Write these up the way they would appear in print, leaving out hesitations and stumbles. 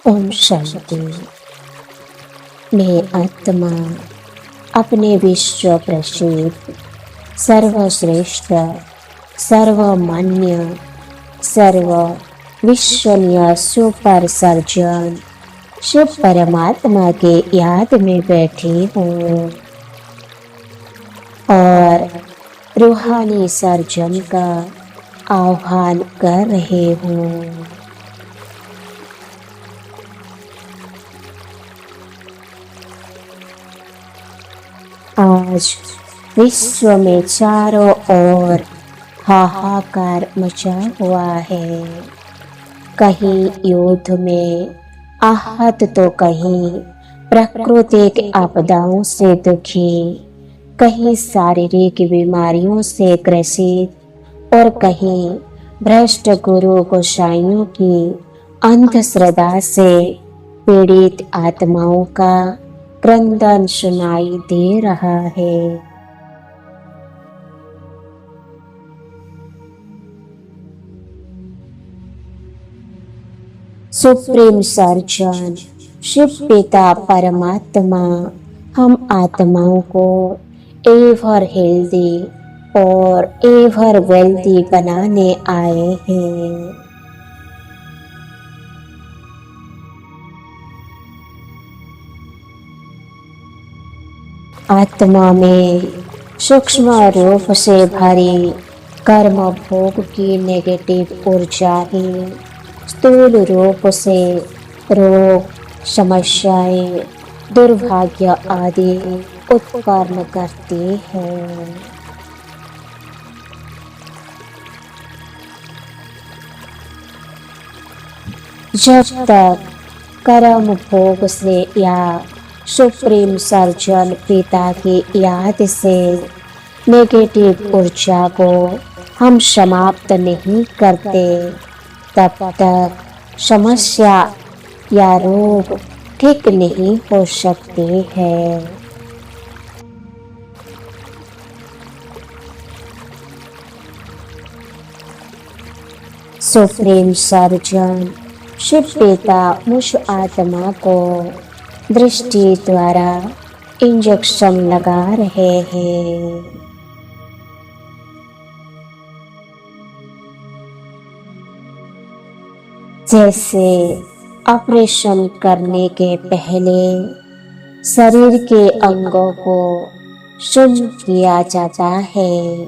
ओम शांति। मैं आत्मा अपने विश्व प्रसिद्ध, सर्वश्रेष्ठ, सर्वमान्य, सर्व विश्वनीय सुपर सर्जन शिव परमात्मा के याद में बैठी हूँ और रूहानी सर्जन का आह्वान कर रही हूँ। आज विश्व में चारों ओर हाहाकार मचा हुआ है। कहीं युद्ध में आहत तो कहीं प्राकृतिक आपदाओं से दुखी, कहीं शारीरिक बीमारियों से ग्रसित और कहीं भ्रष्ट गुरु गोसाइयों की अंधश्रद्धा से पीड़ित आत्माओं का क्रंदन सुनाई दे रहा है। सुप्रीम सर्जन शिव पिता परमात्मा हम आत्माओं को एवर हेल्दी और एवर वेल्दी बनाने आए हैं। आत्मा में सूक्ष्म रूप से भरी कर्म भोग की नेगेटिव ऊर्जा ही स्थूल रूप से रोग, समस्याएं, दुर्भाग्य आदि उत्पन्न करती है। जब तक कर्म भोग से या सुप्रीम सर्जन पिता की याद से नेगेटिव ऊर्जा को हम समाप्त नहीं करते, तब तक समस्या या रोग ठीक नहीं हो सकते हैं। सुप्रीम सर्जन शिव पिता मुझ आत्मा को दृष्टि द्वारा इंजेक्शन लगा रहे हैं। जैसे ऑपरेशन करने के पहले शरीर के अंगों को शून्य किया जाता है,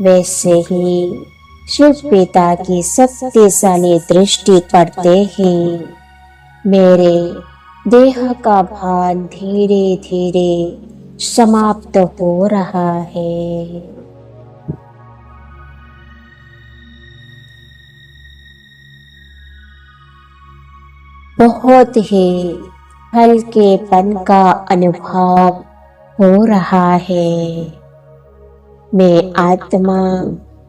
वैसे ही शिव पिता की शक्तिशाली दृष्टि पड़ते ही मेरे देह का भान धीरे धीरे समाप्त हो रहा है। बहुत ही हल्केपन का अनुभव हो रहा है। मैं आत्मा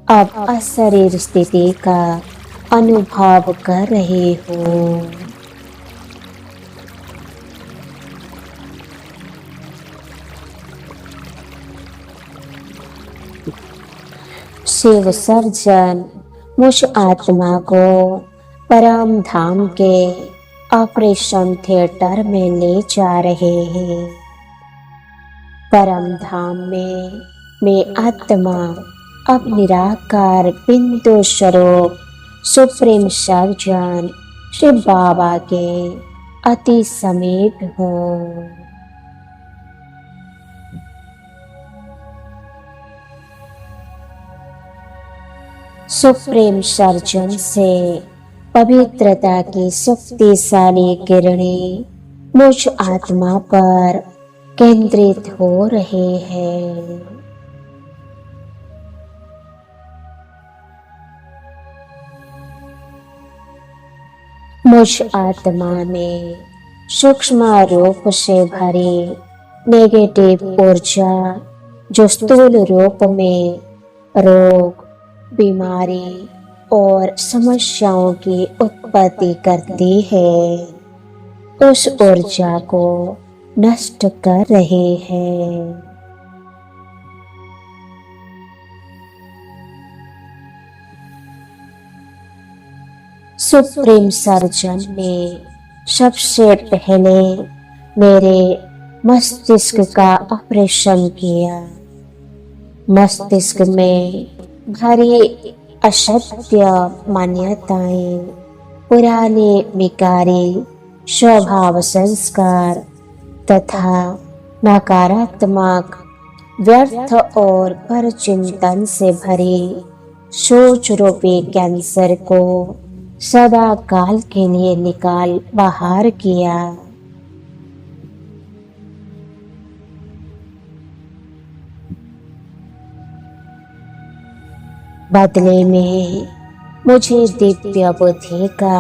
अब अशरीर स्थिति का अनुभव कर रही हूँ। शिव सर्जन मुझ आत्मा को परम धाम के ऑपरेशन थिएटर में ले जा रहे हैं। परम धाम में मैं आत्मा अब निराकार बिंदु स्वरूप सुप्रीम सर्जन शिव बाबा के अति समीप हूँ। सुप्रीम सर्जन से पवित्रता की शक्तिशाली किरणें मुझ आत्मा पर केंद्रित हो रहे हैं। मुझ आत्मा में सूक्ष्म रूप से भरी नेगेटिव ऊर्जा जो स्थूल रूप में रोग, बीमारी और समस्याओं की उत्पत्ति करती है, उस ऊर्जा को नष्ट कर रहे हैं। सुप्रीम सर्जन ने सबसे पहले मेरे मस्तिष्क का ऑपरेशन किया। मस्तिष्क में भरी असत्य मान्यताएं, पुराने विकारी स्वभाव संस्कार तथा नकारात्मक व्यर्थ और परचिंतन से भरे सोच रूपी कैंसर को सदा काल के लिए निकाल बाहर किया। बदले में मुझे दिव्य बुद्धि का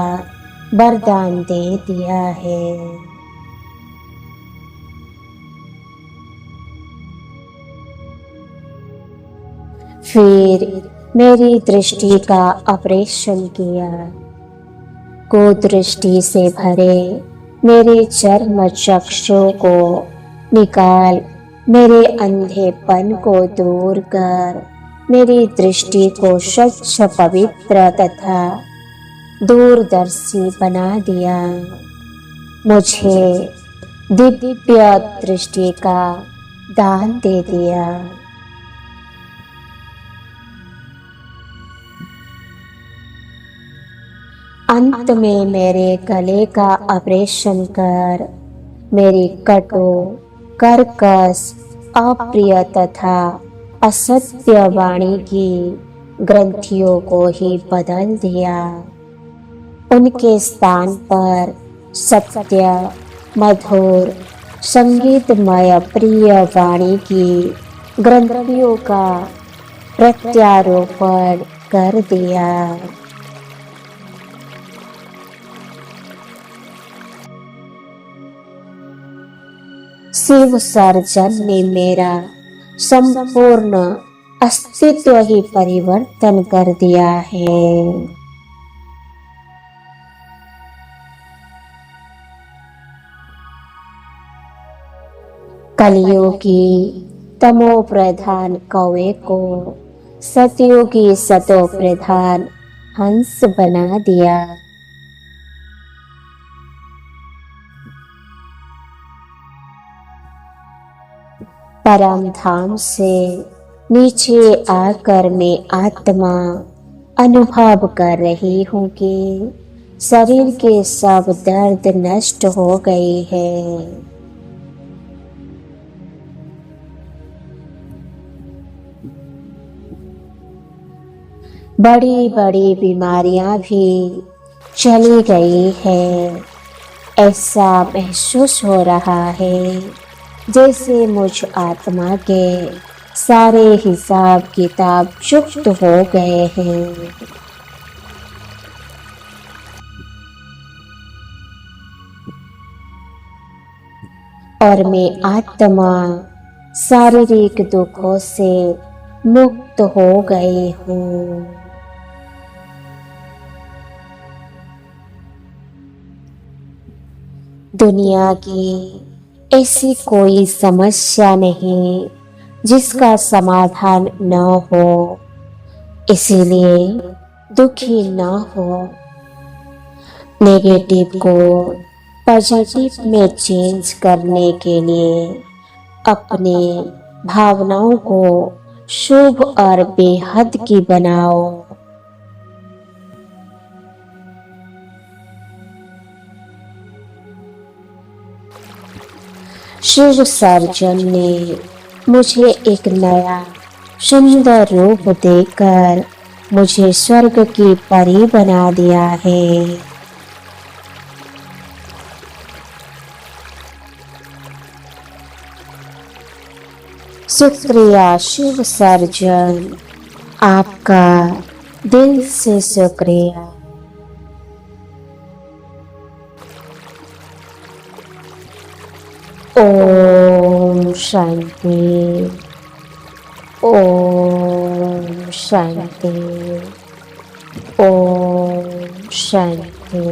वरदान दे दिया है। फिर मेरी दृष्टि का ऑपरेशन किया। कुदृष्टि से भरे मेरे चर्म चक्षु को निकाल मेरे अंधेपन को दूर कर मेरी दृष्टि को स्वच्छ पवित्र तथा दूरदर्शी बना दिया। मुझे दिव्य दृष्टि का दान दे दिया। अंत में मेरे गले का ऑपरेशन कर मेरी कटु, कर्कश, अप्रिय तथा असत्य वाणी की ग्रंथियों को ही बदल दिया। उनके स्थान पर सत्य, मधुर, संगीतमय प्रिय वाणी की ग्रंथियों का प्रत्यारोपण कर दिया। शिव सर्जन ने मेरा संपूर्ण अस्तित्व ही परिवर्तन कर दिया है। कलियुगी तमो प्रधान कौवे को सतयुगी सतो प्रधान हंस बना दिया। परम धाम से नीचे आकर मैं आत्मा अनुभव कर रही हूँ कि शरीर के सब दर्द नष्ट हो गए हैं। बड़ी बड़ी बीमारियां भी चली गई है। ऐसा महसूस हो रहा है जैसे मुझ आत्मा के सारे हिसाब किताब चुप्त हो गए हैं। और मैं आत्मा शारीरिक दुखों से मुक्त हो गई हूँ। दुनिया की ऐसी कोई समस्या नहीं जिसका समाधान न हो, इसीलिए दुखी न हो। नेगेटिव को पॉजिटिव में चेंज करने के लिए अपने भावनाओं को शुभ और बेहद की बनाओ। शिव सर्जन ने मुझे एक नया सुंदर रूप देकर मुझे स्वर्ग की परी बना दिया है। शुक्रिया शिव सर्जन, आपका दिल से शुक्रिया। ओम शांति, ओम शांति, ओम शांति।